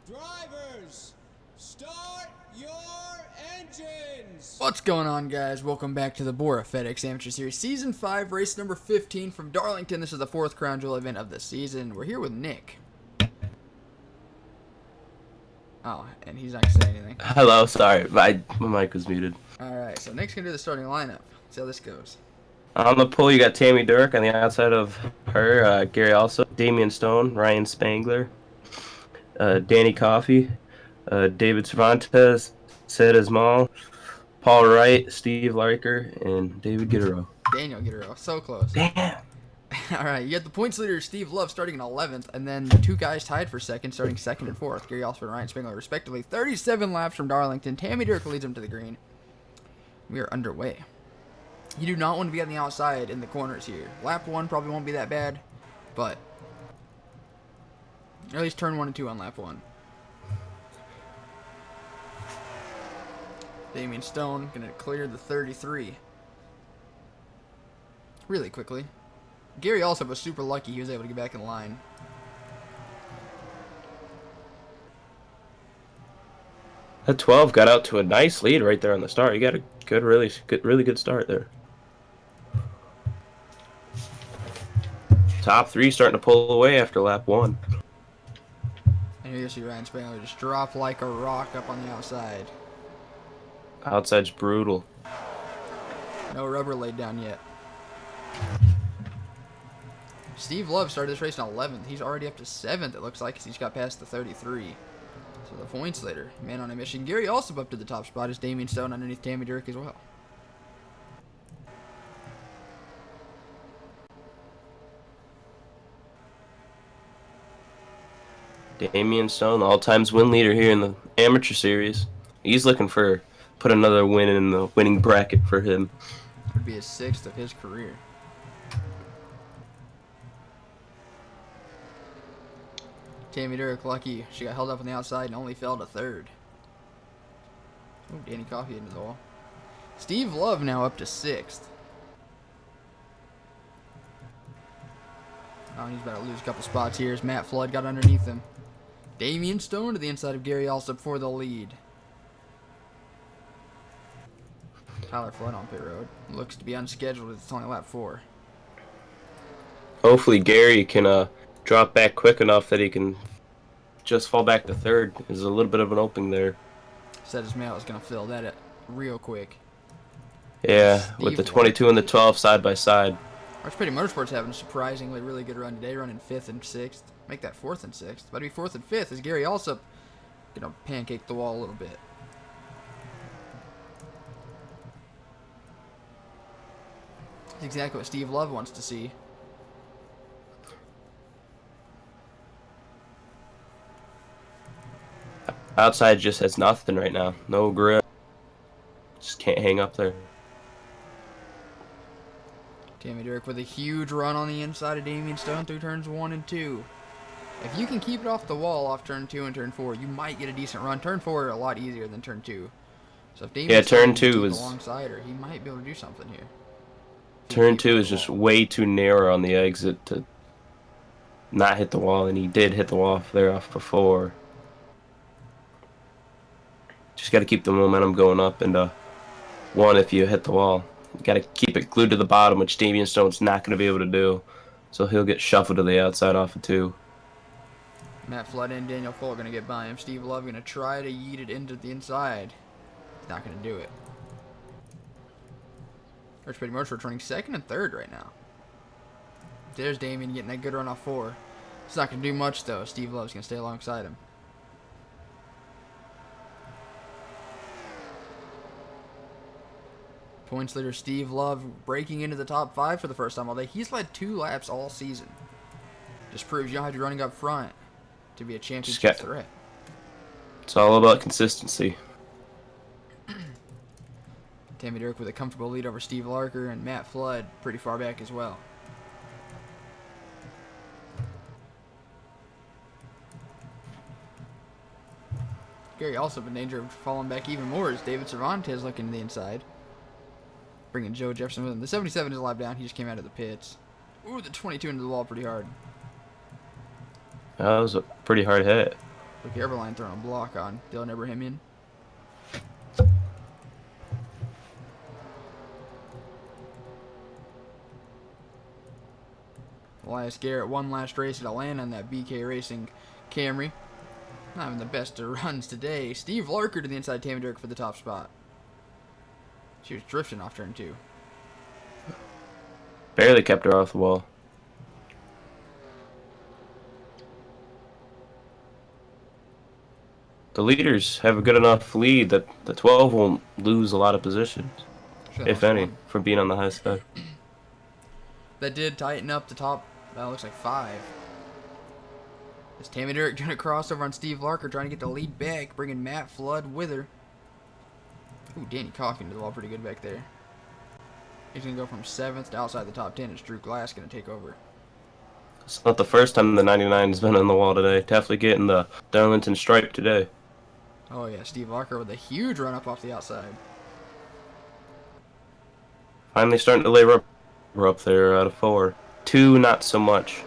Drivers, start your engines! What's going on, guys? Welcome back to the BORA FedEx Amateur Series Season 5, race number 15 from Darlington. This is the 4th crown jewel event of the season. We're here with Nick. Oh, and he's not going to say anything. Hello, sorry, my mic was muted. Alright, so Nick's going to do the starting lineup. See how this goes. On the pole, you got Tammy Durk. On the outside of her, Gary Also, Damian Stone, Ryan Spangler, Danny Coffey, David Cervantes, Sid Ismail, Paul Wright, Steve Larker, and David Gittero. Daniel Gittero, so close. Damn! Alright, you got the points leader, Steve Love, starting in 11th, and then the two guys tied for second, starting 2nd and 4th, Gary Also and Ryan Spangler, respectively. 37 laps from Darlington. Tammy Durk leads them to the green. We are underway. You do not want to be on the outside in the corners here. Lap 1 probably won't be that bad, but at least turn 1 and 2 on lap 1. Damian Stone going to clear the 33 really quickly. Gary also was super lucky he was able to get back in line. That 12 got out to a nice lead right there on the start. You got a good, really good start there. Top 3 starting to pull away after lap 1. And here you see Ryan Spangler just drop like a rock up on the outside. Outside's brutal. No rubber laid down yet. Steve Love started this race in 11th. He's already up to 7th, it looks like, because he's got past the 33. So the points leader, man on a mission. Gary also up to the top spot is Damian Stone underneath Tammy Durk as well. Damian Stone, all-times win leader here in the amateur series. He's looking for put another win in the winning bracket for him. Would be his 6th of his career. Tammy Durk, lucky she got held up on the outside and only fell to 3rd. Oh, Danny Coffey into the wall. Steve Love now up to 6th. Oh, he's about to lose a couple spots here as Matt Flood got underneath him. Damian Stone to the inside of Gary Alsop for the lead. Tyler Flood on pit road. Looks to be unscheduled. It's only lap 4. Hopefully Gary can drop back quick enough that he can just fall back to 3rd. There's a little bit of an opening there. Said his was going to fill that real quick. Yeah, Steve with the 22 and the 12 side by side. Archpetty Motorsports having a surprisingly really good run today, running 5th and 6th. Make that 4th and 6th. About to be 4th and 5th as Gary also going to pancake the wall a little bit. That's exactly what Steve Love wants to see. Outside just has nothing right now. No grip. Just can't hang up there. Tammy Durk with a huge run on the inside of Damian Stone through turns 1 and 2. If you can keep it off the wall off turn 2 and turn 4, you might get a decent run. Turn 4 a lot easier than turn 2. So if Damian turn Stone 2 can is keep alongside her, he might be able to do something here. Turn 2 is just way too narrow on the exit to not hit the wall, and he did hit the wall there off before. Just got to keep the momentum going up, and one, if you hit the wall, you got to keep it glued to the bottom, which Damian Stone's not going to be able to do. So he'll get shuffled to the outside off of 2. Matt Flood and Daniel Cole are going to get by him. Steve Love going to try to yeet it into the inside. He's not going to do it. Archpetty Motorsports running 2nd and 3rd right now. There's Damian getting that good run off 4. It's not going to do much, though. Steve Love's going to stay alongside him. Points leader Steve Love breaking into the top 5 for the first time all day. He's led 2 laps all season. Just proves you don't have to be running up front to be a championship threat. It's all about consistency. Tammy Durk with a comfortable lead over Steve Larker, and Matt Flood pretty far back as well. Gary also in danger of falling back even more as David Cervantes looking to the inside. Bringing Joe Jefferson with him. The 77 is a lap down. He just came out of the pits. Ooh, the 22 into the wall pretty hard. That was a pretty hard hit. Quick Everline throwing a block on Dylan Ibrahimian. Elias Garrett, one last race at Atlanta in that BK Racing Camry. Not having the best of runs today. Steve Larker to the inside, Tammy Dirk for the top spot. She was drifting off turn 2. Barely kept her off the wall. The leaders have a good enough lead that the 12 won't lose a lot of positions, if any, from being on the high side. That did tighten up the top, looks like 5. As Tammy Dirk doing a crossover on Steve Larker, trying to get the lead back, bringing Matt Flood with her. Ooh, Danny Coffey into the wall pretty good back there. He's going to go from 7th to outside the top 10 as Drew Glass going to take over. It's not the first time the 99 has been on the wall today. Definitely getting the Darlington stripe today. Oh yeah, Steve Larker with a huge run up off the outside. Finally starting to lay rubber up there out of 4. 2, not so much.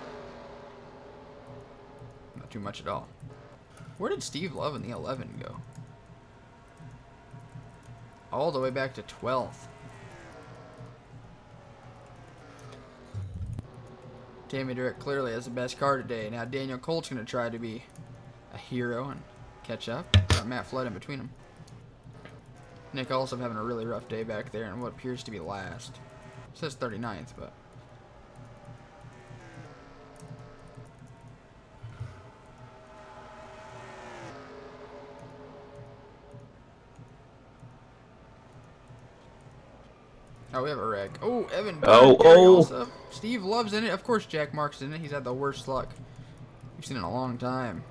Not too much at all. Where did Steve Love in the 11 go? All the way back to 12th. Tammy Dirk clearly has the best car today. Now Daniel Colt's going to try to be a hero and catch up. Got Matt Flood in between them. Nick also having a really rough day back there in what appears to be last. It says 39th, but... Oh, we have a wreck. Oh, Evan. Also. Steve Love's in it. Of course, Jack Mark's in it. He's had the worst luck we've seen in a long time.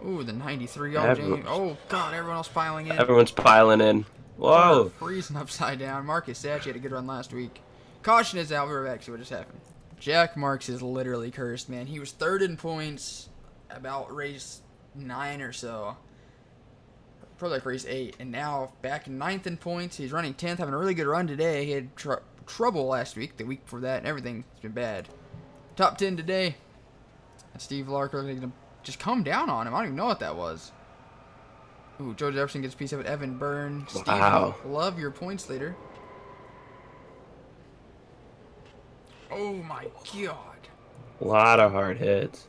Ooh, the 93. Oh, James. Oh, God, everyone else piling in. Everyone's piling in. Whoa. Freezing upside down. Marcus Satch had a good run last week. Caution is out. We're back. See what just happened. Jack Marks is literally cursed, man. He was 3rd in points about race 9 or so. Probably like race 8. And now back in 9th in points. He's running 10th, having a really good run today. He had trouble last week, the week before that, and everything's been bad. Top 10 today. And Steve Larker going to just come down on him. I don't even know what that was. Ooh, Joe Jefferson gets a piece of it. Evan Byrne. Wow. Steve Love, your points leader. Oh my God. A lot of hard hits.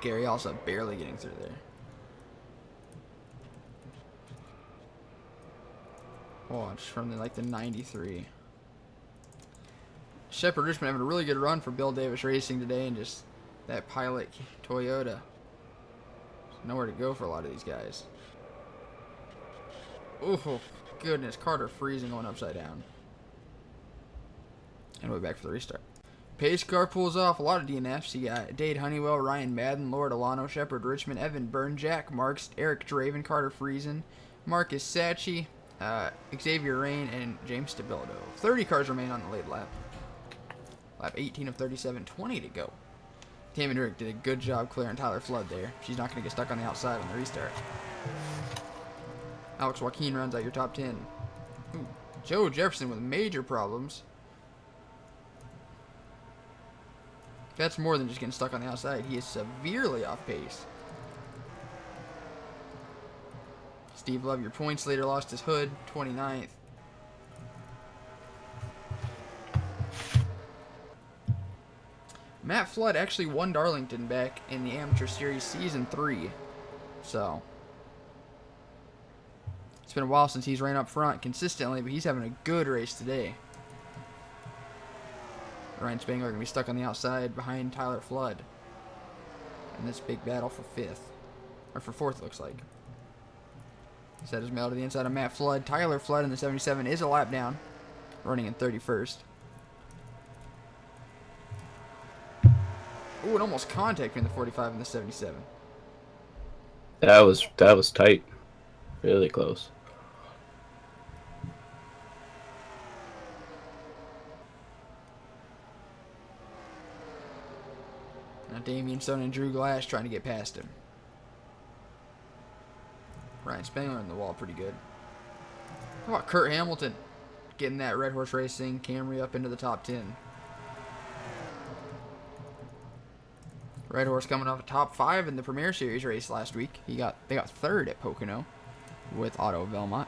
Gary also barely getting through there. Watch from the 93. Shepard Richmond having a really good run for Bill Davis Racing today, and just that Pilot Toyota. There's nowhere to go for a lot of these guys. Oh, goodness. Carter freezing, going upside down. And we're back for the restart. Pace car pulls off a lot of DNFs. You got Dade Honeywell, Ryan Madden, Lord Alano, Shepard Richmond, Evan Byrne, Jack Marks, Eric Draven, Carter Friesen, Marcus Satchy, Xavier Rain, and James Stabilodo. 30 cars remain on the lead lap. Lap 18 of 37, 20 to go. Tammy Dirk did a good job clearing Tyler Flood there. She's not going to get stuck on the outside on the restart. Alex Joaquin runs out your top 10. Ooh, Joe Jefferson with major problems. That's more than just getting stuck on the outside. He is severely off pace. Steve Love, your points leader, lost his hood, 29th. Matt Flood actually won Darlington back in the Amateur Series Season 3. So, it's been a while since he's ran up front consistently, but he's having a good race today. Ryan Spangler going to be stuck on the outside behind Tyler Flood in this big battle for 5th. Or for 4th, it looks like. Set his mail to the inside of Matt Flood. Tyler Flood in the 77 is a lap down, running in 31st. Ooh, it almost contact between the 45 and the 77. That was tight. Really close. Now Damian Stone and Drew Glass trying to get past him. Ryan Spangler in the wall pretty good. How about Kurt Hamilton? getting that Red Horse Racing Camry up into the top 10. Red Horse coming off a top 5 in the Premier Series race last week. They got 3rd at Pocono with Otto Velmont.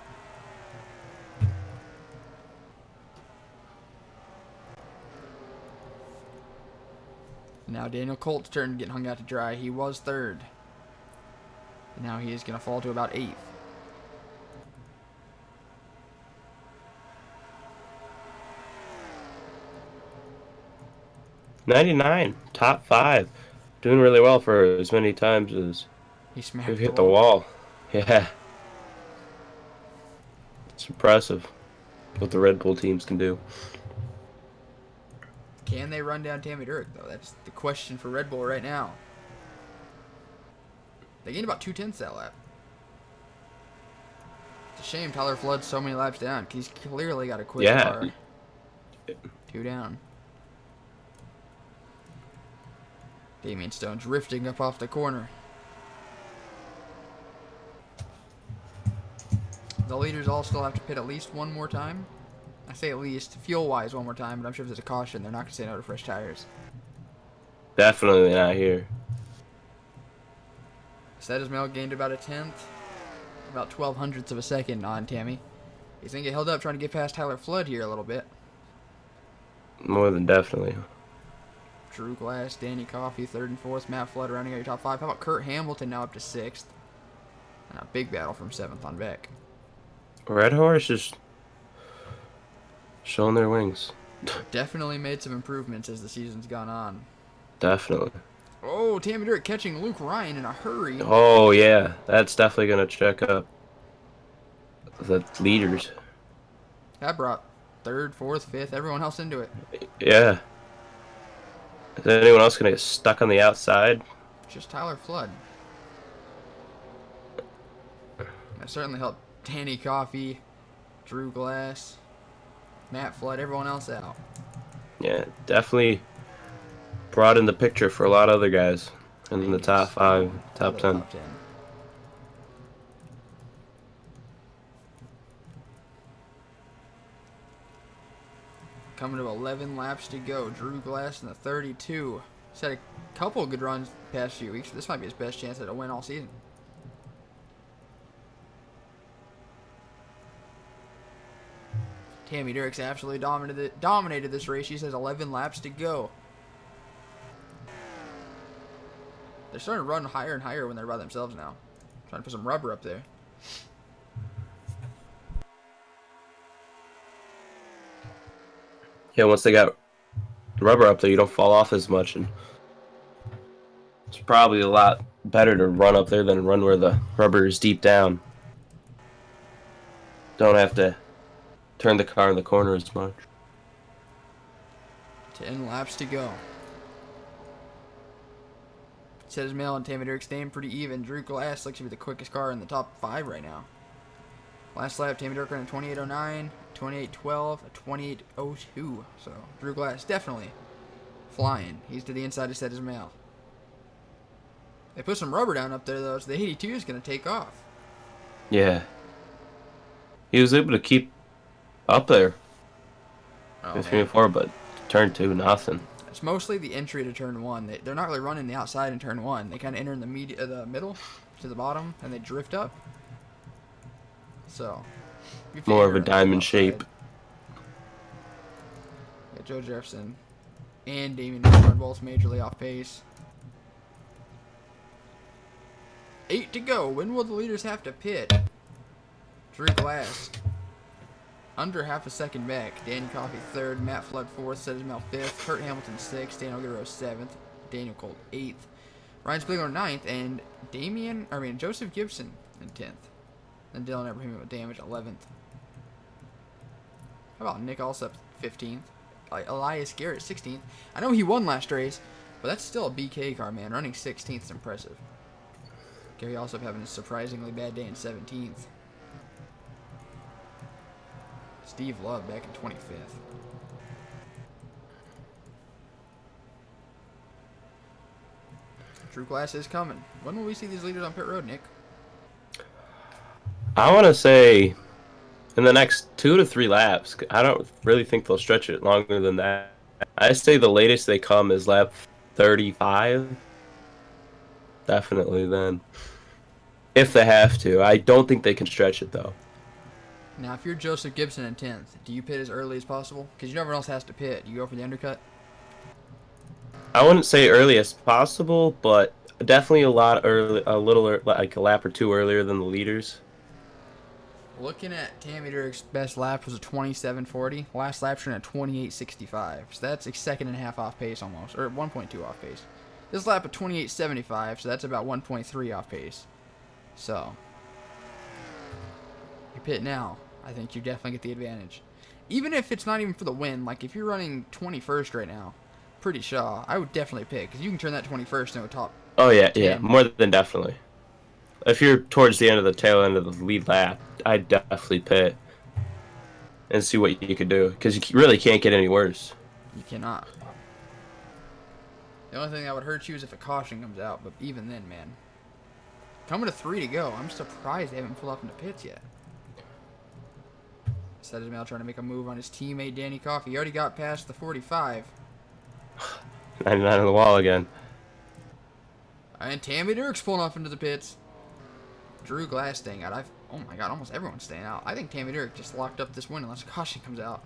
Now Daniel Colt's turn getting hung out to dry. He was 3rd. Now he is going to fall to about 8th. '99, top 5. Doing really well for as many times as we've hit the wall. Yeah. It's impressive what the Red Bull teams can do. Can they run down Tammy Durek, though? That's the question for Red Bull right now. They gained about 2/10 that lap. It's a shame Tyler Flood's so many laps down. He's clearly got a quick car. 2 down. Damian Stone drifting up off the corner. The leaders all still have to pit at least one more time. I say at least, fuel-wise one more time, but I'm sure if there's a caution, they're not going to say no to fresh tires. Definitely not here. Sedismail gained about a 10th, about 12 hundredths of a second on Tammy. He's going to get held up trying to get past Tyler Flood here a little bit. More than definitely. Drew Glass, Danny Coffey, 3rd and 4th. Matt Flood rounding out your top 5. How about Kurt Hamilton now up to 6th? And a big battle from 7th on Beck. Red Horse is showing their wings. Definitely made some improvements as the season's gone on. Definitely. Oh, Tammy Durek catching Luke Ryan in a hurry. Oh, yeah. That's definitely going to check up the leaders. That brought 3rd, 4th, 5th, everyone else into it. Yeah. Is anyone else going to get stuck on the outside? Just Tyler Flood. That certainly helped Danny Coffey, Drew Glass, Matt Flood, everyone else out. Yeah, definitely brought in the picture for a lot of other guys in the top 5, top 10. Top 10. Coming to 11 laps to go. Drew Glass in the 32. He's had a couple good runs the past few weeks. This might be his best chance at a win all season. Tammy Durek's absolutely dominated this race. She says 11 laps to go. They're starting to run higher and higher when they're by themselves now. Trying to put some rubber up there. Yeah, once they got rubber up there, you don't fall off as much, and it's probably a lot better to run up there than run where the rubber is deep down. Don't have to turn the car in the corner as much. 10 laps to go. Sedismail and Tammy Durek staying pretty even. Drew Glass looks to be the quickest car in the top 5 right now. Last lap, Tammy Durek running 28.09, 28.12, a 28.02. So, Drew Glass definitely flying. He's to the inside of Sedismail. They put some rubber down up there, though, so the 82 is going to take off. Yeah. He was able to keep up there. Between 4, but turn 2, nothing. It's mostly the entry to turn 1. They're not really running the outside in turn 1. They kind of enter in the middle to the bottom, and they drift up. So, more of a diamond shape. Yeah, Joe Jefferson and Damien Newman both majorly off pace. 8 to go. When will the leaders have to pit? Drew Glass under half a second back. Danny Coffey 3rd, Matt Flood 4th, Sedismail 5th, Kurt Hamilton 6th, Daniel Guerrero 7th, Daniel Colt 8th, Ryan Spiegler 9th, and Joseph Gibson in 10th. And Dylan Abraham with damage 11th. How about Nick Alsop 15th? Elias Garrett 16th. I know he won last race, but that's still a BK car, man. Running 16th is impressive. Gary Alsop having a surprisingly bad day in 17th. Steve Love back in 25th. Drew Glass is coming. When will we see these leaders on pit road, Nick? I want to say in the next 2 to 3 laps. I don't really think they'll stretch it longer than that. I say the latest they come is lap 35. Definitely then. If they have to. I don't think they can stretch it, though. Now, if you're Joseph Gibson in 10th, do you pit as early as possible? Because everyone else has to pit. Do you go for the undercut? I wouldn't say early as possible, but definitely a lot early, a little like a lap or two earlier than the leaders. Looking at Tammy Durrick's best lap was a 27.40. Last lap she ran a 28.65. So that's a second and a half off pace almost, or 1.2 off pace. This lap at 28.75, so that's about 1.3 off pace. So you pit now, I think you definitely get the advantage. Even if it's not even for the win, like if you're running 21st right now, pretty sure, I would definitely pit because you can turn that 21st into a top. Oh yeah, 10. yeah, more than definitely. If you're towards the end of the tail end of the lead lap, I'd definitely pit and see what you could do because you really can't get any worse. You cannot. The only thing that would hurt you is if a caution comes out, but even then, man. Coming to 3 to go. I'm surprised they haven't pulled off into pits yet. Said Ismail trying to make a move on his teammate Danny Coffey. He already got past the 45. 99 on the wall again. And Tammy Durrick's pulling off into the pits. Drew Glass staying out. Oh my god, almost everyone's staying out. I think Tammy Durrick just locked up this win unless a caution comes out.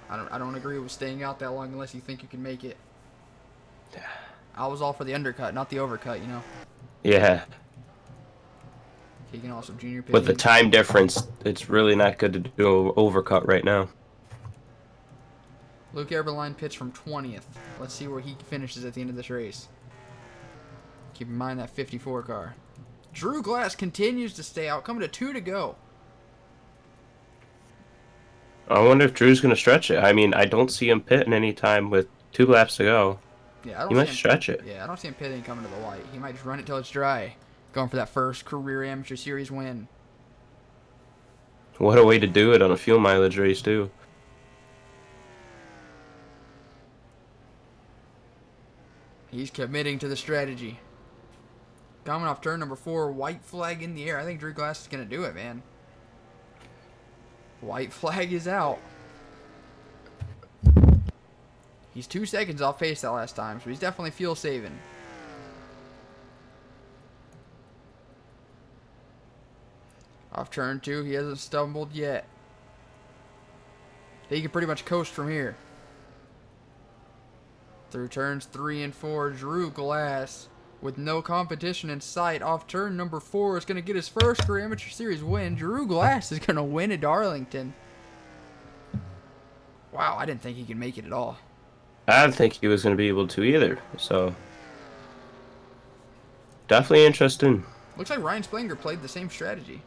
I don't agree with staying out that long unless you think you can make it. I was all for the undercut, not the overcut, you know. Yeah. Keegan also junior pitting. With the time difference, it's really not good to do an overcut right now. Luke Eberline pits from 20th. Let's see where he finishes at the end of this race. Keep in mind that 54 car. Drew Glass continues to stay out. Coming to 2 to go. I wonder if Drew's going to stretch it. I mean, I don't see him pitting any time with 2 laps to go. Yeah, I don't he see might him, stretch it. Yeah, I don't see him pitting coming to the white. He might just run it till it's dry. Going for that first career amateur series win. What a way to do it on a fuel mileage race, too. He's committing to the strategy. Coming off turn number 4, white flag in the air. I think Drew Glass is going to do it, man. White flag is out. He's 2 seconds off pace that last time, so he's definitely fuel saving. Off turn 2, he hasn't stumbled yet. He can pretty much coast from here. Through turns 3 and 4, Drew Glass, with no competition in sight, off turn number 4, is going to get his first career amateur series win. Drew Glass is going to win at Darlington. Wow, I didn't think he could make it at all. I didn't think he was going to be able to either, so definitely interesting. Looks like Ryan Splinger played the same strategy.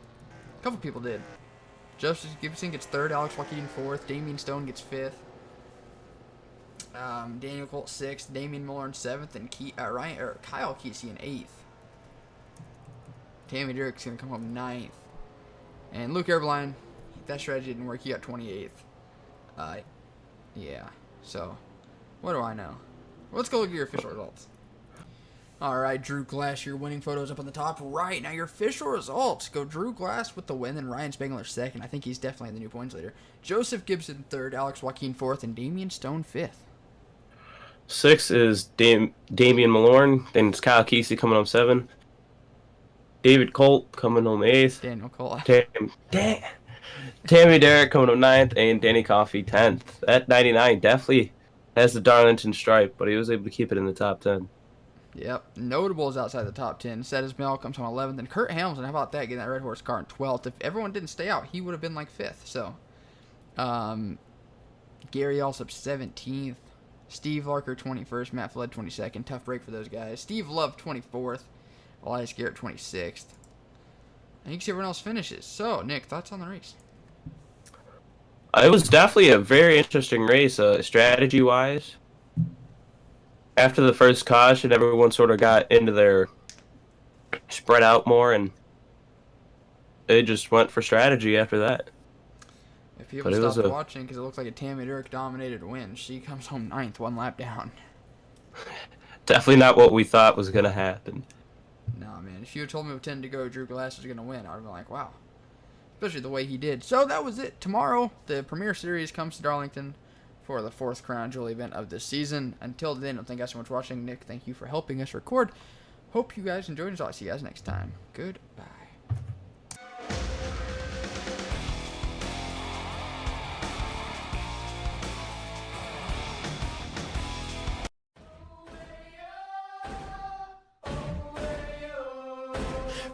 A couple people did. Joseph Gibson gets 3rd, Alex Joaquin 4th, Damian Stone gets 5th. Daniel Colt 6th, Damian Muller in 7th, and Kyle Kesey in 8th. Tammy Durrick's going to come home 9th. And Luke Eberline, that strategy didn't work. He got 28th. Yeah. So, what do I know? Let's go look at your official results. Alright, Drew Glass, your winning photos up on the top right. Now your official results go Drew Glass with the win, and Ryan Spangler 2nd. I think he's definitely the new points leader. Joseph Gibson 3rd, Alex Joaquin 4th, and Damian Stone 5th. 6 is Damian Malorn. Then it's Kyle Kesey coming home 7. David Colt coming home 8th. Daniel Colt. Tammy Durrick coming home 9th. And Danny Coffey 10th. That 99 definitely has the Darlington stripe, but he was able to keep it in the top 10. Yep. Notables outside the top 10. Said Ismail comes home 11th. And Kurt Hamilton, how about that? Getting that Red Horse car in 12th. If everyone didn't stay out, he would have been like 5th. So, Gary Alsop 17th. Steve Larker 21st. Matt Flood 22nd. Tough break for those guys. Steve Love 24th. Elias Garrett 26th. And you can see everyone else finishes. So, Nick, thoughts on the race? It was definitely a very interesting race, strategy-wise. After the first caution, everyone sort of got into their spread out more, and they just went for strategy after that. If people stopped watching because it looks like a Tammy Durrick dominated win, she comes home 9th, 1 lap down. Definitely not what we thought was going to happen. Nah, man. If you had told me with 10 to go, Drew Glass was going to win, I would have been like, wow. especially the way he did. So that was it. Tomorrow, the Premier Series comes to Darlington for the 4th Crown Jewel event of the season. Until then, thank you guys so much for watching. Nick, thank you for helping us record. Hope you guys enjoyed, and I'll see you guys next time. Goodbye.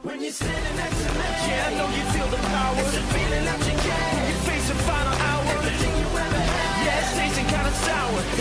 When you're standing next to me, yeah, I know you feel the power. It's a feeling that you get when you face the final hour. Everything you ever had, yeah, it's tasting kinda sour.